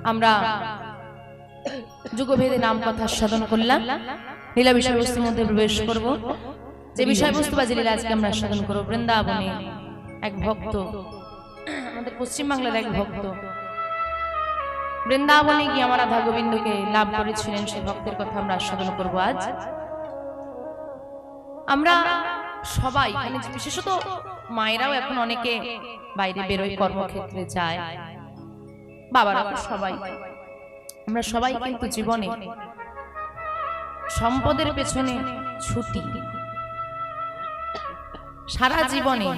আমরা যুগভেদে নাম কথা সাধন করলাম। লীলা বিষয়বস্তুর মধ্যে প্রবেশ করব। যে বিষয়বস্তু বা যে লীলা আজকে আমরা সাধন করব, বৃন্দাবনে এক ভক্ত, আমাদের পশ্চিমবাংলার এক ভক্ত বৃন্দাবনে গিয়ে আমার রাধা গোবিন্দকে লাভ করেছিলেন, সেই ভক্তের কথা আমরা সাধন করব আজ। আমরা সবাই, মানে বিশেষত মায়েরাও এখন অনেকে বাইরে বেরোয়, কর্মক্ষেত্রে যায়, বাবারা তো সবাই, আমরা সবাই কিন্তু জীবনে সম্পদের পেছনে ছুটি। সারা জীবনে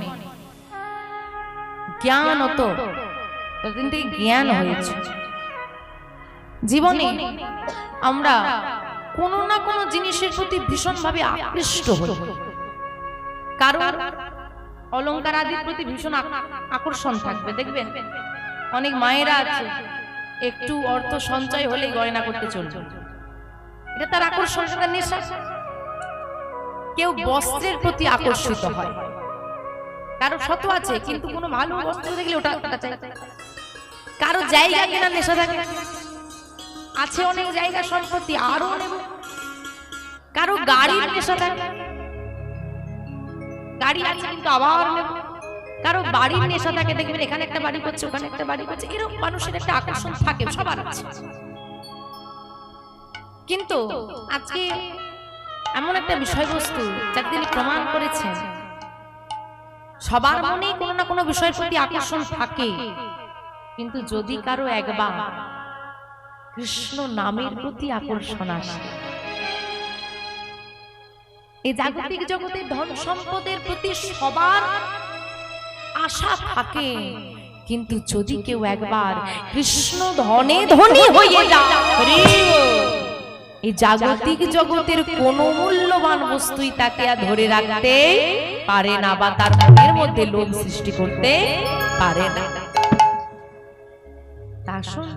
জ্ঞান হতো, ততদিন থেকে জ্ঞান হয়েছে। জীবনে আমরা কোনো না কোনো জিনিসের প্রতি ভীষণভাবে আকৃষ্ট হই। কারণ অলংকার আদির প্রতি ভীষণ আকর্ষণ থাকবে। দেখবেন অনেক মায়েরা আছে, একটু অর্থ সঞ্চয় হলেই গয়না করতে চলবে, এটা তার আকর্ষণ, তার নেশা। কেউ বস্ত্রের প্রতি আকর্ষিত হয়, কারো শত আছে কিন্তু কোনো ভালো বস্ত্র দেখলে ওটা চাই। কারো জায়গা কেনার নেশা থাকে, আছে অনেক জায়গা সম্পত্তি আরো নেব। কারো গাড়ির নেশা থাকে, গাড়ি আছে কিন্তু আবার নেব। কারো বাড়ির নেশা থাকে, দেখবেন এখানে একটা বাড়ি করছে, ওখানে একটা বাড়ি করছে, এরকম মানুষের একটা আকর্ষণ থাকে, সবার আছে। কিন্তু আজকে এমন একটা বিষয়বস্তু যাকে তিনি প্রমাণ করেছেন, সবার মনেই কোনো না কোনো বিষয়ের প্রতি আকর্ষণ থাকে, কিন্তু যদি কারো একবার কৃষ্ণ নামের প্রতি আকর্ষণ আসে, এই জাগতিক জগতে ধন সম্পদের প্রতি সবার আশা থাকে, কিন্তু যদি কেউ একবার কৃষ্ণ ধনে ধনী হয়ে যায়, এই জাগতিক জগতের কোন মূল্যবান বস্তুই তাকে আর ধরে রাখতে পারে না, বা তার মনের মধ্যে লোভ সৃষ্টি করতে পারে না। আসুন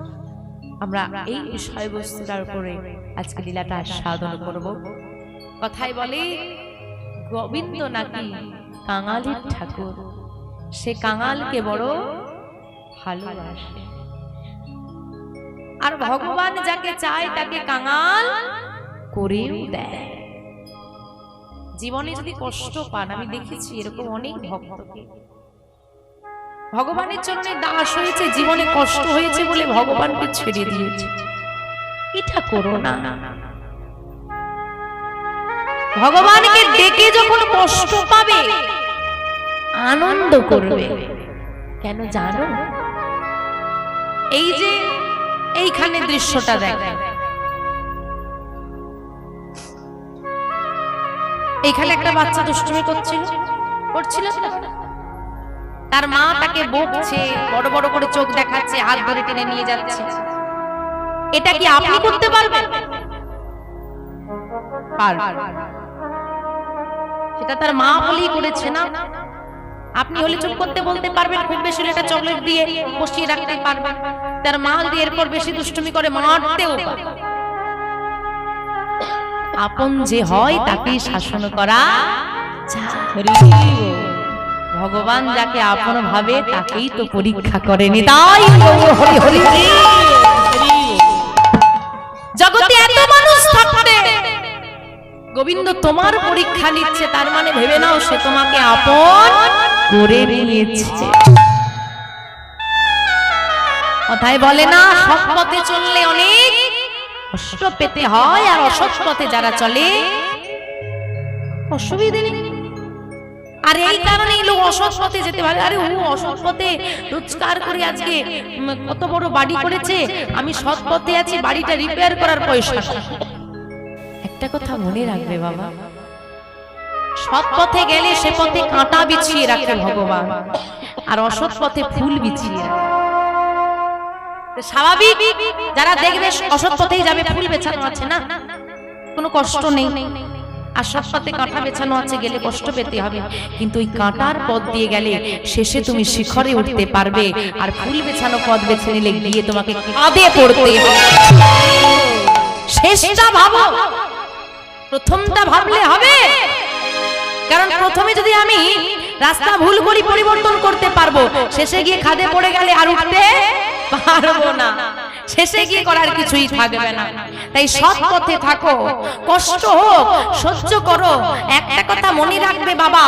আমরা এই বিষয়বস্তুটার উপরে আজকে লীলাটা সাধন করব। কথায় বলে গোবিন্দ নাকি কাঙালির ঠাকুর, সে কাঙালকে বড় ভালোবাসে। আর ভগবান যাকে চায় তাকে কাঙাল করেও দেয়। জীবনে যদি কষ্ট পান, আমি দেখেছি এরকম অনেক ভক্তকে, ভগবানের চরণে দাস হয়েছে, জীবনে কষ্ট হয়েছে বলে ভগবানকে ছেড়ে দিয়েছে। এটা করো না। ভগবানকে ডেকে যখন কষ্ট পাবে, আনন্দ করবে। কেন জানো? এই যে এইখানে দৃশ্যটা দেখেন, এইখানে একটা বাচ্চা দুষ্টুমি করছিল, তার মা তাকে বকছে, বড় বড় করে চোখ দেখাচ্ছে, হাত ধরে টেনে নিয়ে যাচ্ছে। এটা কি আপনি করতে পারবেন? সেটা তার মা বলেই করেছে না। আপনি হলে চুপ করতে বলতে পারবেন, খুব বেশি একটা চকলেট দিয়ে বসিয়ে রাখতে পারবেন। তার মা যদি এরপর বেশি দুষ্টুমি করে মারতেও পারে। আপন যে হয় তাকেই শাসন করা যায়। ভগবান যাকে আপন ভাবে তাকেই তো পরীক্ষা করেনি। তাই হরি হরি জগতে এত মানুষ থাকতে গোবিন্দ তোমার পরীক্ষা নিচ্ছে, তার মানে ভেবে নাও সে তোমাকে আপন করে নিয়েছে। কথায় বলে না, সৎ পথে চললে অনেক কষ্ট পেতে হয়, আর অসৎ পথে যারা চলে অসুবিধা নেই। আর এই কারণে লোক অসৎ পথে যেতে পারে। আরে ও অসৎ পথে রোজগার করে আজকে কত বড় বাড়ি করেছে, আমি সৎ পথে আছি, বাড়িটা রিপেয়ার করার পয়সা। একটা কথা মনে রাখবে বাবা, সৎ পথে গেলে সে পথে কাঁটা বিছিয়ে রাখে ভগবান, আর অসৎ পথে ফুল বিছিয়ে রাখে। স্বাভাবিক, যারা দেখবে অসৎ পথেই যাবে, ফুল বেছানো আছে না, কোনো কষ্ট নেই। আর সৎ পথে কাঁটা বেছানো আছে, গেলে কষ্ট পেতে হবে, কিন্তু ওই কাঁটার পথ দিয়ে গেলে শেষে তুমি শিখরে উঠতে পারবে। আর ফুল বেছানো পথ বেছে নিলে গিয়ে তোমাকে কাঁদে পড়তে হবে। শেষটা ভাবো, প্রথমটা ভাবলে হবে। কারণ প্রথমে যদি আমি রাস্তা ভুল করি পরিবর্তন করতে পারবো, শেষে গিয়ে খাদে পড়ে গেলে আর উঠতে পারবো না। শেষে গিয়ে করার কিছুই থাকবে না। তাই সৎ পথে থাকো, কষ্ট হোক সহ্য করো। একটা কথা মনে রাখবে বাবা,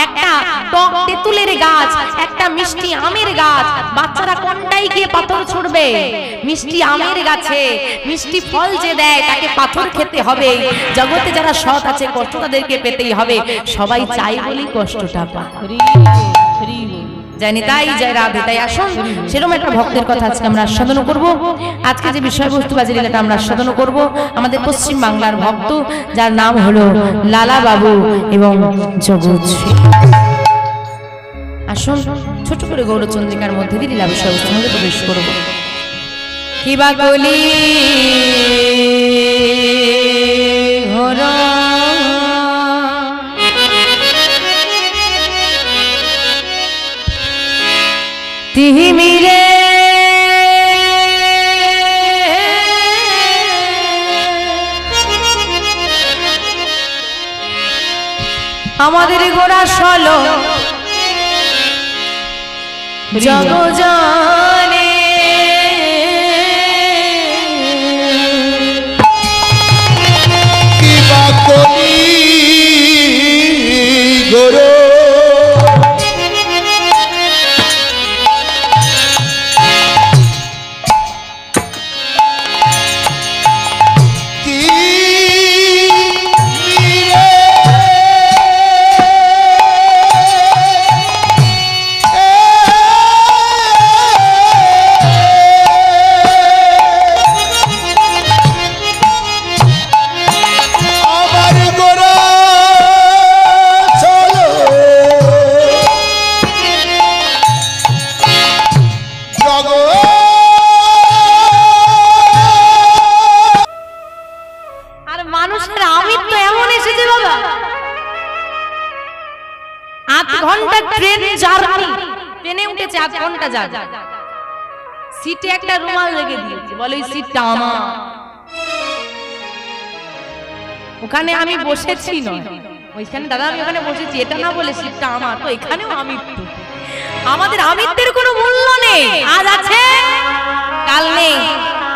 একটা টক তেঁতুলের গাছ, একটা মিষ্টি আমের গাছ, বাচ্চারা কোনটাই গিয়ে পাথর ছুড়বে? মিষ্টি আমের গাছে মিষ্টি ফল যে দেয় তাকে পাথর খেতে হবে। জগতে যারা সৎ আছে কষ্ট তাদেরকে পেতেই হবে। সবাই চাই বলেই কষ্টটা পায়। জানি তাই জয় রাধে। তাই আসুন সেরকম একটা ভক্তের কথা আজকে আমরা আস্বাদন করব। আজকে যে বিষয়বস্তু বাজে লীলাটা আমরা আস্বাদন করব, আমাদের পশ্চিম বাংলার ভক্ত যার নাম হলো লালা বাবু এবং জগৎশ্রী। আসুন ছোট করে গৌরচন্দ্রিকার মধ্যে দিয়ে লীলা বিষয়বস্তুর মধ্যে প্রবেশ করব। কিবা বলি তিমিরে আমাদের গোড়া সলো জগজনে কিবা করি গোরো সিটে একটা রুমাল লেগে দিয়েছে, বলে এই সিটটা আমার। ওখানে আমি বসেছি নয়, ওইখানে দাদা আমি ওখানে বসেছি, এটা না বলে সিটটা আমার। তো এখানেও আমৃত্যু। আমাদের আমৃত্যুর কোনো মূল্য নেই, আজ আছে কাল নেই।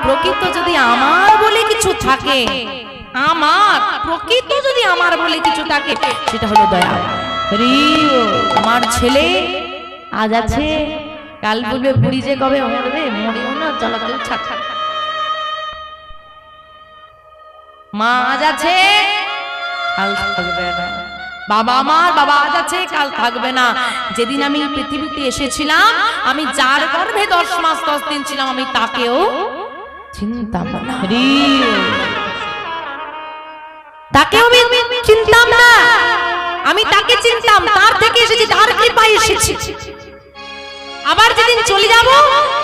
প্রকৃত যদি আমার বলে কিছু থাকে, আমার প্রকৃত যদি আমার বলে কিছু থাকে, সেটা হলো দয়া। আমার ছেলে আজ আছে, কাল বলবে বুড়ি যে কবে মরবে, মরেও না, চলাচল ছাড়। মা আজ আছে, কাল থাকবে না। বাবা আমার বাবা আজ আছে, কাল থাকবে না। যেদিন আমি পৃথিবীতে এসেছিলাম, আমি যার গর্ভে 10 মাস 10 দিন ছিলাম, আমি তাকেও চিনতাম না। তাকেও আমি চিনতাম না, আমি তাকে চিনতাম, তার থেকে এসেছি, তার কৃপায় এসেছি। আবার যেদিন চলে যাব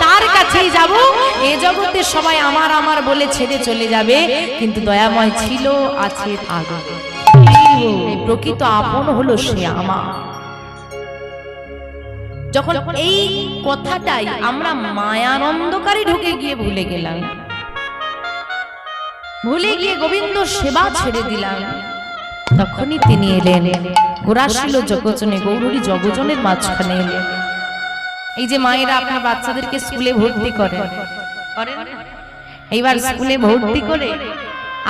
তার কাছেই যাব। এ জগতে সবাই আমার আমার বলে ছেড়ে চলে যাবে, কিন্তু দয়াময় ছিল, আছে, থাকবে। প্রকৃত আপন হলো সে আমার। যখন এই কথাটাই আমরা মায়ার অন্ধকারে ঢুকে গিয়ে ভুলে গেলাম, ভুলে গিয়ে গোবিন্দ সেবা ছেড়ে দিলাম, তখনই তিনি এলেন। গোরাশিল জগজনে, গৌরী জগজনের মাঝখানে এলেন। এই যে মায়েরা আপনার বাচ্চাদেরকে স্কুলে ভর্তি করেন, এইবার স্কুলে ভর্তি করে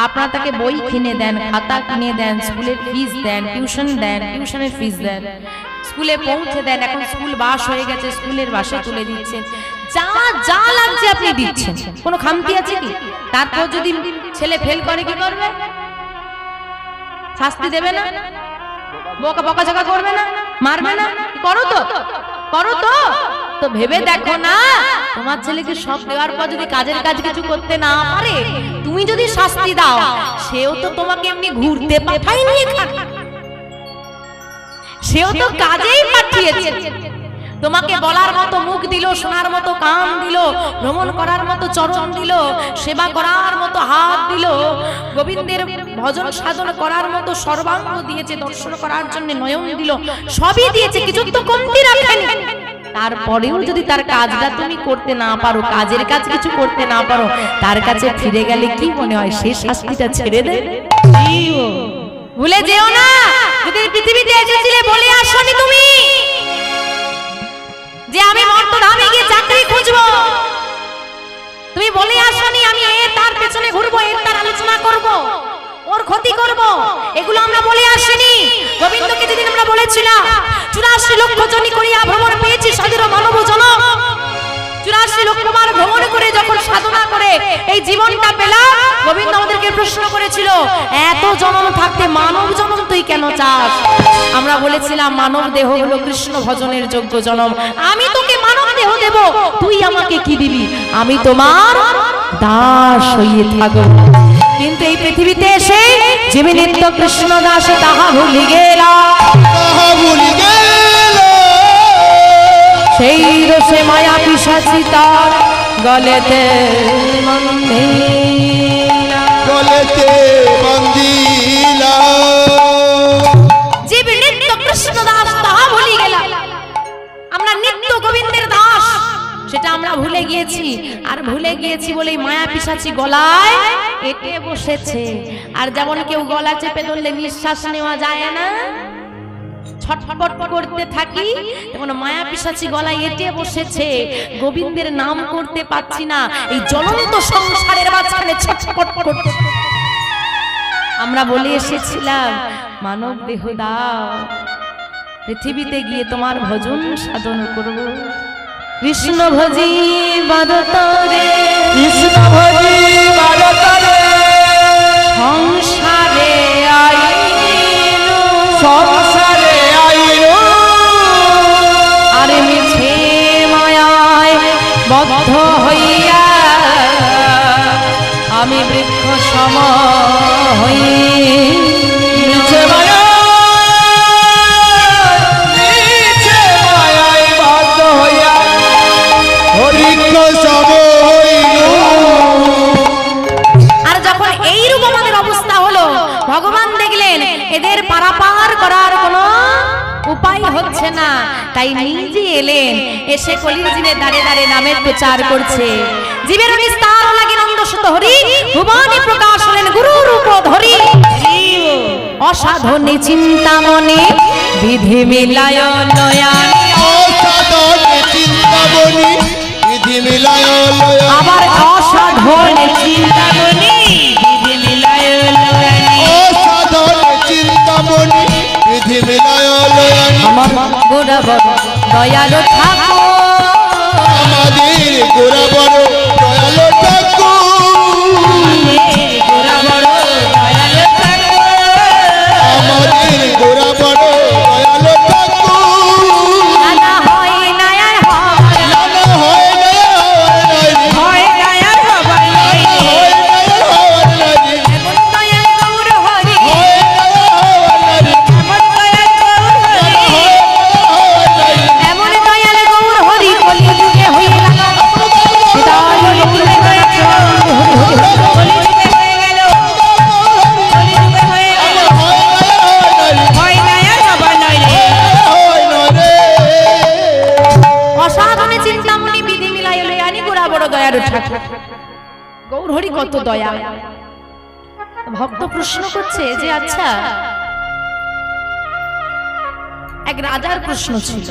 আপনারা তাকে বই কিনে দেন, খাতা কিনে দেন, স্কুলের ফিস দেন, টিউশন দেন, টিউশনের ফিস দেন, স্কুলে পৌঁছে দেন। এখন স্কুল বাস হয়ে গেছে, স্কুলের বাসে তুলে দিচ্ছেন, যা যা লাগছে আপনি দিচ্ছেন, কোনো খামতি আছে কি? তারপর যদি ছেলে ফেল করে কি করবে? শাস্তি দেবে না? বকাঝকা করবে না? মারবে না? করো তো, করো তো। তো ভেবে দেখো না, তোমার ছেলেকে সব দেওয়ার পর যদি কাজের কাজ কিছু করতে না পারে, তুমি যদি শাস্তি দাও, সেও তো তোমাকে এমনি ঘুরতে পাঠায়নি এখানে, সেও তো কাজেই পাঠিয়েছে। তোমাকে বলার মতো মুখ দিল, শোনার মতো কান দিল, ভ্রমণ করার মতো চরণ দিল, সেবা করার মতো হাত দিল, গোবিন্দের ভজন সাধন করার মতো সর্বাঙ্গ দিয়েছে, দর্শন করার জন্য নয়ন দিল, সবই দিয়েছে, কিছু তো কমতি রাখেনি। তারপরেও যদি তার কাজটা তুমি করতে না পারো, কাজের কাজ কিছু করতে না পারো, তার কাছে ফিরে গেলে কি মনে হয় সে শাস্তিটা ছেড়ে দেয়? ভুলে যেও না, যদি পৃথিবীতে এসেছিলে বলে আসনি তুমি যে আমি মর্তধামে গিয়ে চাকরি খুঁজবো, তুমি বলে আসনি আমি তার পেছনে ঘুরবো, তার আলোচনা করব, ওর ক্ষতি করব, এগুলো আমরা বলে আসিনি। গোবিন্দকে যেদিন আমরা বলেছিলাম 84 লক্ষ জনি করিয়া ভ্রমণ পেয়েছি স্বাধীন মানব জনম, 84 লক্ষ বার ভ্রমণ করে যখন সাধনা করে এই জীবনটা পেলাম, গোবিন্দ আমাদেরকে প্রশ্ন করেছিল এত জন্ম থাকতে মানব জন্ম তুই কেন চাস? আমরা বলেছিলাম মানব দেহ হলো কৃষ্ণ ভজনের যোগ্য জন্ম, আমি তোকে মানব দেহ দেব, তুই আমাকে কি দিবি? আমি তোমার দাস হয়ে থাকব। কিন্তু এই পৃথিবীতে এসে জীবে নিত্য কৃষ্ণ দাস তাহা ভুলি গেলাম, সেই দোষে মায়া পিশাচি তার গলেতে বন্দিলা। জীব নিত্য কৃষ্ণ দাস তাহা ভুলি গেলাম, আমরা নিত্য গোবিন্দের দাস সেটা আমরা ভুলে গিয়েছি। আর ভুলে গিয়েছি বলেই মায়া পিশাচি গলায় এঁটে বসেছে। আর যেমন কেউ গলা চেপে ধরলে নিঃশ্বাস নেওয়া যায় না, ছটফট করতে থাকি, তেমন মায়া পিশাচি গলায় এঁটে বসেছে। গোবিন্দের নাম করতে পাচ্ছি না, এই জ্বলন্ত সংসারের মাঝখানে ছটফট করতে। আমরা বলে এসেছিলাম মানব দেহ দাও, পৃথিবীতে গিয়ে তোমার ভজন সাধন করব। কৃষ্ণ ভজি বাদতরে, কৃষ্ণ ভজি বাদতরে, সংসারে আইলো, সংসারে আইলো, আরে মিছে মায়ায় বদ্ধ হইয়া আমি বৃক্ষ সম হই। মিছে মায়া, মিছে মায়ায় বদ্ধ হইয়া বৃক্ষ সম হইল। আর যখন এইরূপ আমাদের অবস্থা হলো, ভগবান দেখলেন এদের পারাপার করার কোনো উপায় হচ্ছে না, তাই নিজে এলেন, এসে কলির জিনে দাঁড়ে দাঁড়ে নামের প্রচার করছে। জীবের বিস্তার লাগে নন্দ সুত হরি, ভুবনে প্রকাশ হলেন গুরু রূপ ধরি। অসাধনে চিন্তামণি বিধি মিলায় নয়ানি, অসাধনে চিন্তামণি বিধি মিলায় নয়ানি, আবার অসাধনে চিন্তামণি বিধি মিলায় নয়ানি, অসাধনে চিন্তামণি বিধি মিলায় নয়ানি। আমার গোরা বড় দয়ালু ঠাকুর, আমাদের গোরা বড় দয়ালু ঠাকুর, গোরা বড় দয়ালু ঠাকুর, আমাদের গোরা বড় দয়ালু ঠাকুর। নানা হয় নায়ার হয়, নানা হয় নায়ার হয়, নায়ার হবার নাই, হয় নায়ার হবার নাই, এমন দয়াল গৌর হরি, হয় নায়ার হবার নাই, এমন দয়াল গৌর হরি, এমন দয়াল গৌর হরি কলি যুগে হইল না, হৃদয় যুগে হয়ে গেল, কলি যুগে হয়ে গেল, কলি যুগে হয়ে গেল, হয় নায়ার হবার নাই রে, হয় না রে। অসাধনে চিন্তামণি বিধি মিলাই লয়ানি, গোরা বড় দয়ালু ঠাকুর। গৌর হরি কত দয়া। ভক্ত প্রশ্ন করছে যে আচ্ছা, এক রাজার প্রশ্ন ছিল,